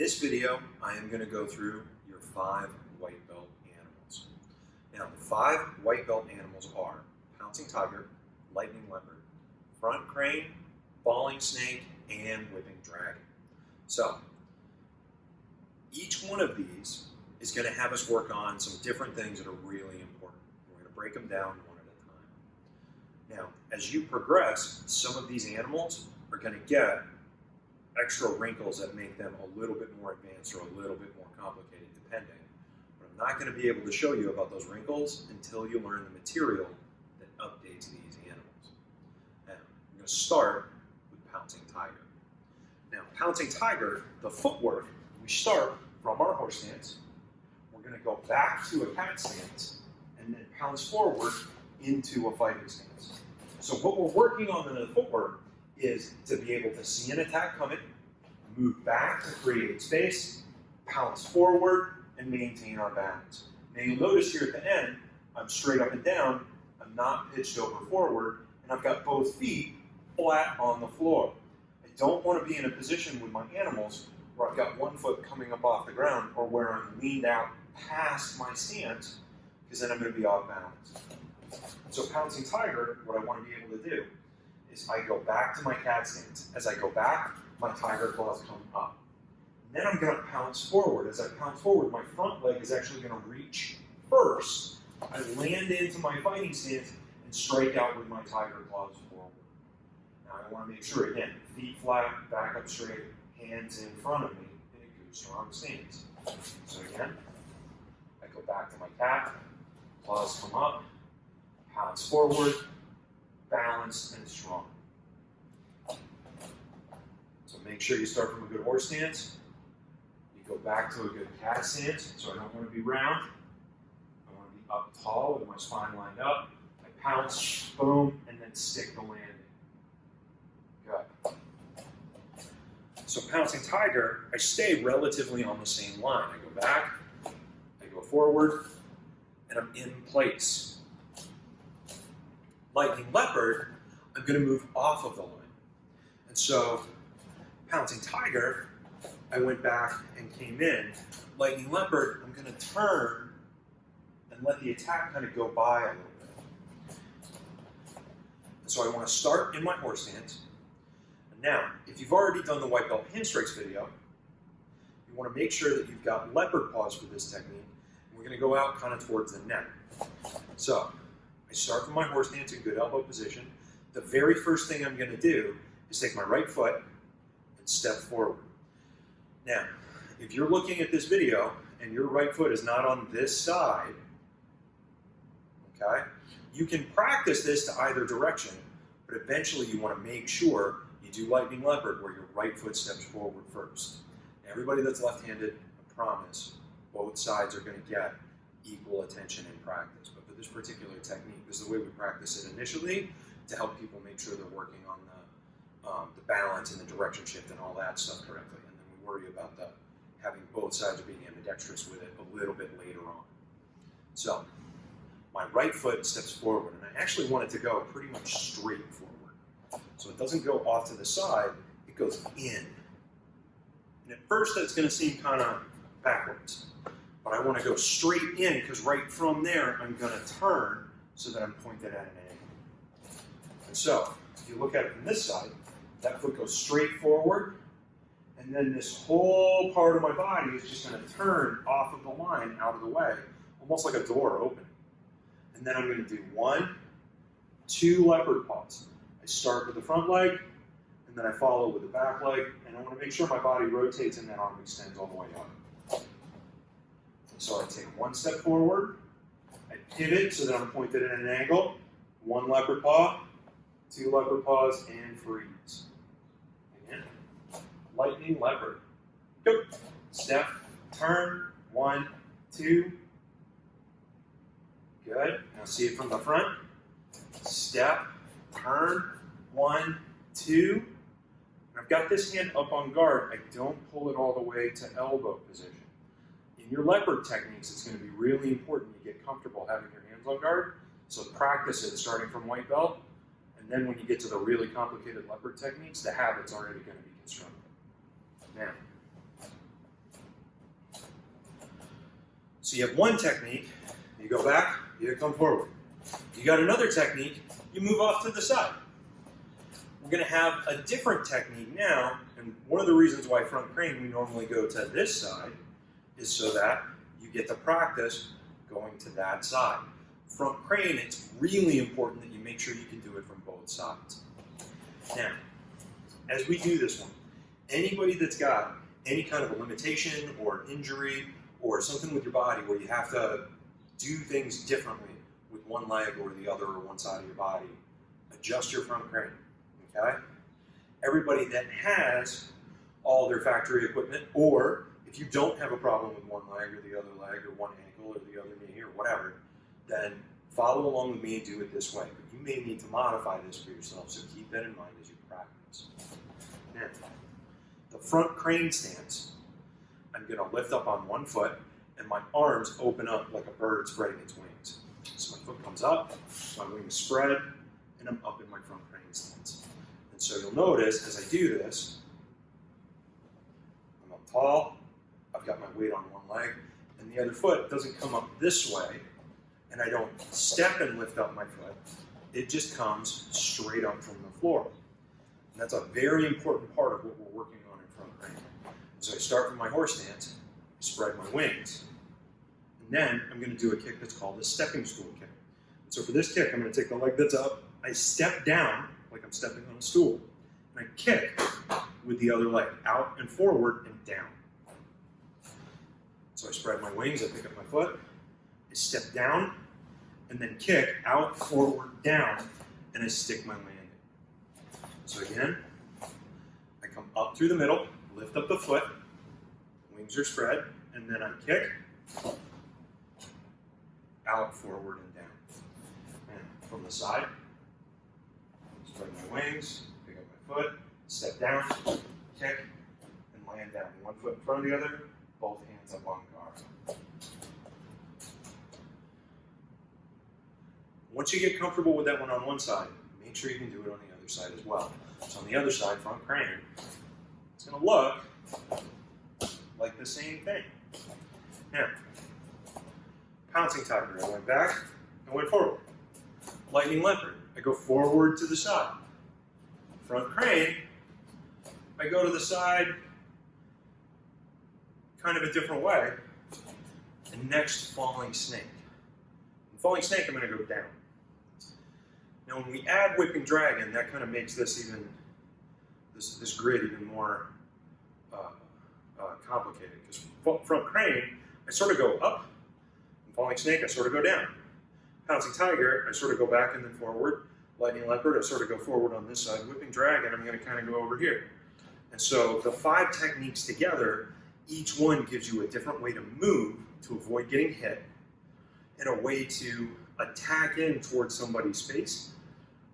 this video, I am going to go through your 5 white belt animals. Now, the 5 white belt animals are pouncing tiger, lightning leopard, front crane, falling snake, and whipping dragon. So, each one of these is going to have us work on some different things that are really important. We're going to break them down one at a time. Now, as you progress, some of these animals are going to get extra wrinkles that make them a little bit more advanced or a little bit more complicated, depending. But I'm not going to be able to show you about those wrinkles until you learn the material that updates these animals. Now, I'm going to start with pouncing tiger. Now, pouncing tiger, the footwork, we start from our horse stance. We're going to go back to a cat stance and then pounce forward into a fighting stance. So what we're working on in the footwork is to be able to see an attack coming, move back to create space, pounce forward, and maintain our balance. Now you'll notice here at the end, I'm straight up and down, I'm not pitched over forward, and I've got both feet flat on the floor. I don't want to be in a position with my animals where I've got one foot coming up off the ground or where I'm leaned out past my stance, because then I'm going to be off balance. So pouncing tiger, what I want to be able to do is I go back to my cat stance. As I go back, my tiger claws come up. And then I'm going to pounce forward. As I pounce forward, my front leg is actually going to reach first. I land into my fighting stance and strike out with my tiger claws forward. Now I want to make sure, again, feet flat, back up straight, hands in front of me in a good strong stance. So again, I go back to my cat, claws come up, pounce forward, balanced and strong. So make sure you start from a good horse stance. You go back to a good cat stance. So I don't want to be round. I want to be up tall with my spine lined up. I pounce, boom, and then stick the landing. Good. So pouncing tiger, I stay relatively on the same line. I go back, I go forward, and I'm in place. Lightning leopard, I'm going to move off of the line. And so, pouncing tiger, I went back and came in. Lightning leopard, I'm going to turn and let the attack kind of go by a little bit. And so I want to start in my horse stance. And now, if you've already done the white belt hand strikes video, you want to make sure that you've got leopard paws for this technique. And we're going to go out kind of towards the neck. So, I start from my horse stance in good elbow position. The very first thing I'm going to do is take my right foot and step forward. Now, if you're looking at this video and your right foot is not on this side, okay, you can practice this to either direction, but eventually you want to make sure you do lightning leopard where your right foot steps forward first. Everybody that's left-handed, I promise, both sides are going to get equal attention in practice. But for this particular technique, this is the way we practice it initially to help people make sure they're working on the balance and the direction shift and all that stuff correctly. And then we worry about having both sides being ambidextrous with it a little bit later on. So my right foot steps forward, and I actually want it to go pretty much straight forward. So it doesn't go off to the side, it goes in. And at first that's going to seem kind of backwards. But I want to go straight in because right from there I'm going to turn so that I'm pointed at an angle. And so, if you look at it from this side, that foot goes straight forward, and then this whole part of my body is just going to turn off of the line out of the way, almost like a door opening. And then I'm going to do 1, 2 leopard paws. I start with the front leg, and then I follow with the back leg, and I want to make sure my body rotates and that arm extends all the way up. So I take 1 step forward, I pivot so that I'm pointed at an angle, 1 leopard paw, 2 leopard paws, and freeze. Again, lightning leopard. Go. Step, turn, 1, 2. Good. Now see it from the front. Step, turn, 1, 2. I've got this hand up on guard. I don't pull it all the way to elbow position. In your leopard techniques, it's going to be really important you get comfortable having your hands on guard. So practice it starting from white belt, and then when you get to the really complicated leopard techniques, the habit's already going to be constructed. Now, So you have one technique, you go back, you come forward. You got another technique, you move off to the side. We're going to have a different technique now, and one of the reasons why front crane we normally go to this side is so that you get to practice going to that side. Front crane, it's really important that you make sure you can do it from both sides. Now, as we do this one, anybody that's got any kind of a limitation or injury or something with your body where you have to do things differently with one leg or the other or one side of your body, adjust your front crane, okay? Everybody that has all their factory equipment, or if you don't have a problem with one leg or the other leg or one ankle or the other knee or whatever, then follow along with me and do it this way. But you may need to modify this for yourself, so keep that in mind as you practice. Now, the front crane stance, I'm going to lift up on one foot and my arms open up like a bird spreading its wings. So my foot comes up, my wings spread, and I'm up in my front crane stance. And so you'll notice as I do this, I'm up tall, I've got my weight on one leg, and the other foot doesn't come up this way, and I don't step and lift up my foot. It just comes straight up from the floor. And that's a very important part of what we're working on in front crane. So I start from my horse stance, spread my wings, and then I'm going to do a kick that's called a stepping stool kick. And so for this kick, I'm going to take the leg that's up, I step down like I'm stepping on a stool, and I kick with the other leg, out and forward and down. So I spread my wings, I pick up my foot, I step down, and then kick out, forward, down, and I stick my landing. So again, I come up through the middle, lift up the foot, wings are spread, and then I kick, out, forward, and down. And from the side, spread my wings, pick up my foot, step down, kick, and land down. One foot in front of the other, both hands up on guard. Once you get comfortable with that one on one side, make sure you can do it on the other side as well. So on the other side, front crane, it's going to look like the same thing. Now, pouncing tiger, I went back, I went forward. Lightning leopard, I go forward to the side. Front crane, I go to the side kind of a different way. And next, falling snake. In falling snake, I'm going to go down. Now, when we add whipping dragon, that kind of makes this even, this grid even more complicated. Because front crane, I sort of go up. In falling snake, I sort of go down. Pouncing tiger, I sort of go back and then forward. Lightning leopard, I sort of go forward on this side. Whipping dragon, I'm going to kind of go over here. And so the 5 techniques together, each one gives you a different way to move to avoid getting hit and a way to attack in towards somebody's space,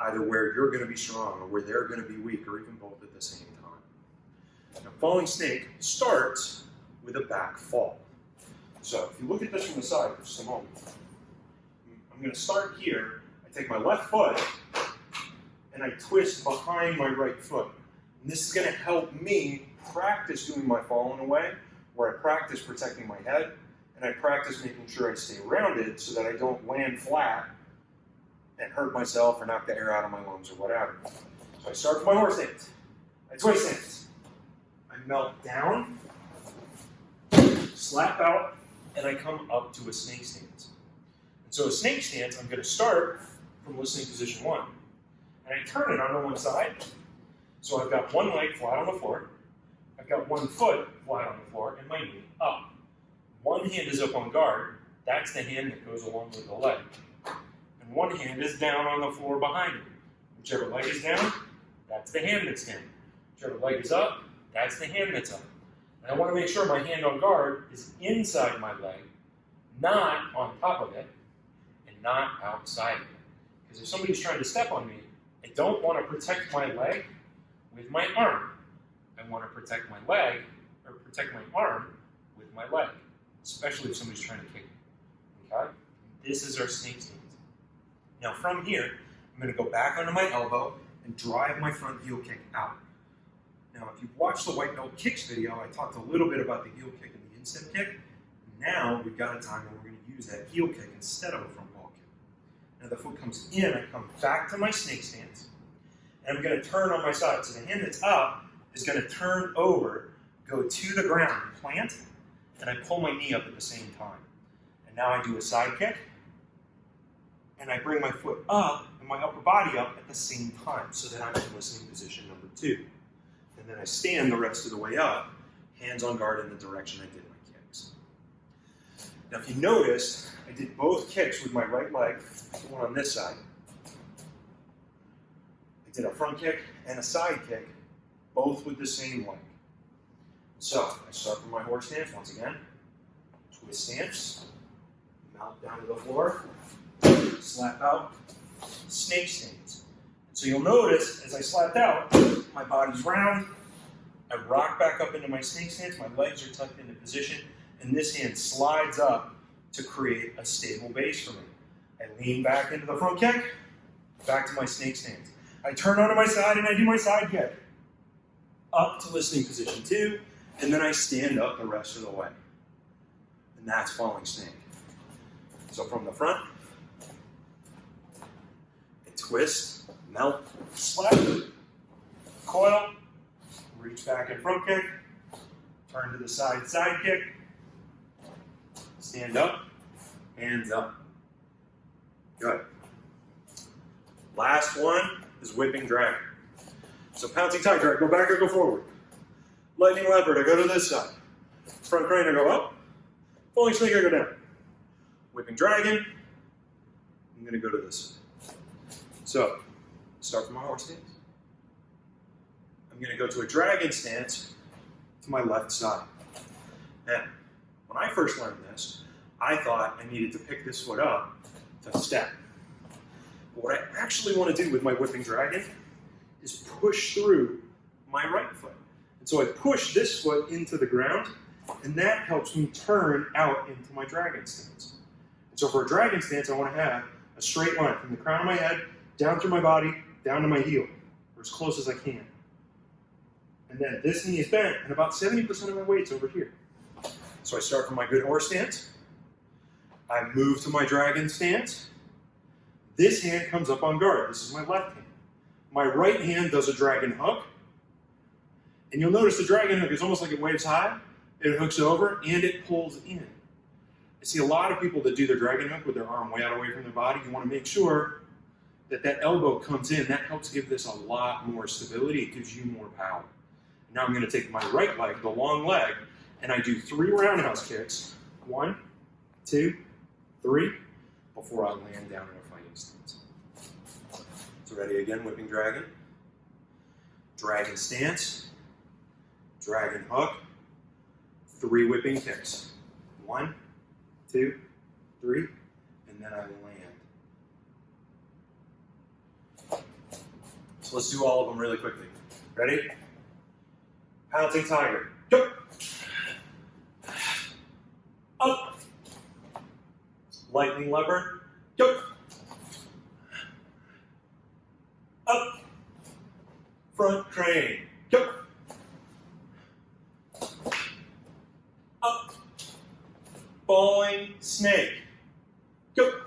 either where you're going to be strong or where they're going to be weak, or even both at the same time. Now, falling snake starts with a back fall. So if you look at this from the side for just a moment, I'm going to start here. I take my left foot and I twist behind my right foot. And this is going to help me practice doing my fall in a way where I practice protecting my head and I practice making sure I stay rounded so that I don't land flat and hurt myself or knock the air out of my lungs or whatever. So I start with my horse stance. I twist stance. I melt down, slap out, and I come up to a snake stance. And so a snake stance, I'm going to start from listening position 1. And I turn it on one side. So I've got one leg flat on the floor. I've got one foot flat on the floor and my knee up. One hand is up on guard. That's the hand that goes along with the leg. And one hand is down on the floor behind me. Whichever leg is down, that's the hand that's down. Whichever leg is up, that's the hand that's up. And I want to make sure my hand on guard is inside my leg, not on top of it, and not outside of it. Because if somebody's trying to step on me, I don't want to protect my leg with my arm. I want to protect my leg, or protect my arm with my leg, especially if somebody's trying to kick me. Okay? This is our snake stance. Now from here, I'm going to go back onto my elbow and drive my front heel kick out. Now if you've watched the white belt kicks video, I talked a little bit about the heel kick and the instep kick. Now we've got a time when we're going to use that heel kick instead of a front ball kick. Now the foot comes in, I come back to my snake stance, and I'm going to turn on my side. So the hand that's up is going to turn over, go to the ground, plant, and I pull my knee up at the same time. And now I do a side kick, and I bring my foot up and my upper body up at the same time so that I'm in listening position number 2. And then I stand the rest of the way up, hands on guard in the direction I did my kicks. Now if you noticed, I did both kicks with my right leg, the one on this side. I did a front kick and a side kick, both with the same leg. So I start from my horse stance once again, twist stance, mount down to the floor, slap out, snake stance. So you'll notice as I slapped out, my body's round, I rock back up into my snake stance, my legs are tucked into position, and this hand slides up to create a stable base for me. I lean back into the front kick, back to my snake stance. I turn onto my side and I do my side kick. Up to listening position 2, and then I stand up the rest of the way. And that's falling snake. So from the front, I twist, melt, slap, coil, reach back in front kick, turn to the side, side kick, stand up, hands up. Good. Last one is whipping dragon. So pouncing tiger, I go back or go forward. Lightning leopard, I go to this side. Front crane, I go up. Falling snake, I go down. Whipping dragon, I'm going to go to this side. So, start from my horse stance. I'm going to go to a dragon stance to my left side. Now, when I first learned this, I thought I needed to pick this foot up to step. But what I actually want to do with my whipping dragon is push through my right foot. And so I push this foot into the ground, and that helps me turn out into my dragon stance. And so for a dragon stance, I want to have a straight line from the crown of my head, down through my body, down to my heel, or as close as I can. And then this knee is bent, and about 70% of my weight's over here. So I start from my good horse stance. I move to my dragon stance. This hand comes up on guard. This is my left hand. My right hand does a dragon hook. And you'll notice the dragon hook is almost like it waves high. It hooks over, and it pulls in. I see a lot of people that do their dragon hook with their arm way out away from their body. You want to make sure that that elbow comes in. That helps give this a lot more stability. It gives you more power. Now I'm going to take my right leg, the long leg, and I do 3 roundhouse kicks. 1, 2, 3, before I land down in a fighting stance. So ready again, whipping dragon. Dragon stance. Dragon hook. 3 whipping kicks. 1, 2, 3, and then I land. So let's do all of them really quickly. Ready? Pouncing tiger. Go. Up. Lightning leopard. Go. Up. Front crane. Go. Up. Falling snake. Go.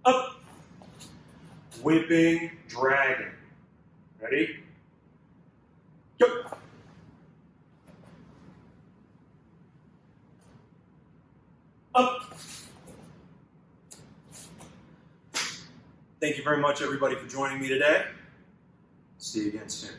Up. Whipping dragon. Ready? Go. Up. Thank you very much, everybody, for joining me today. See you again soon.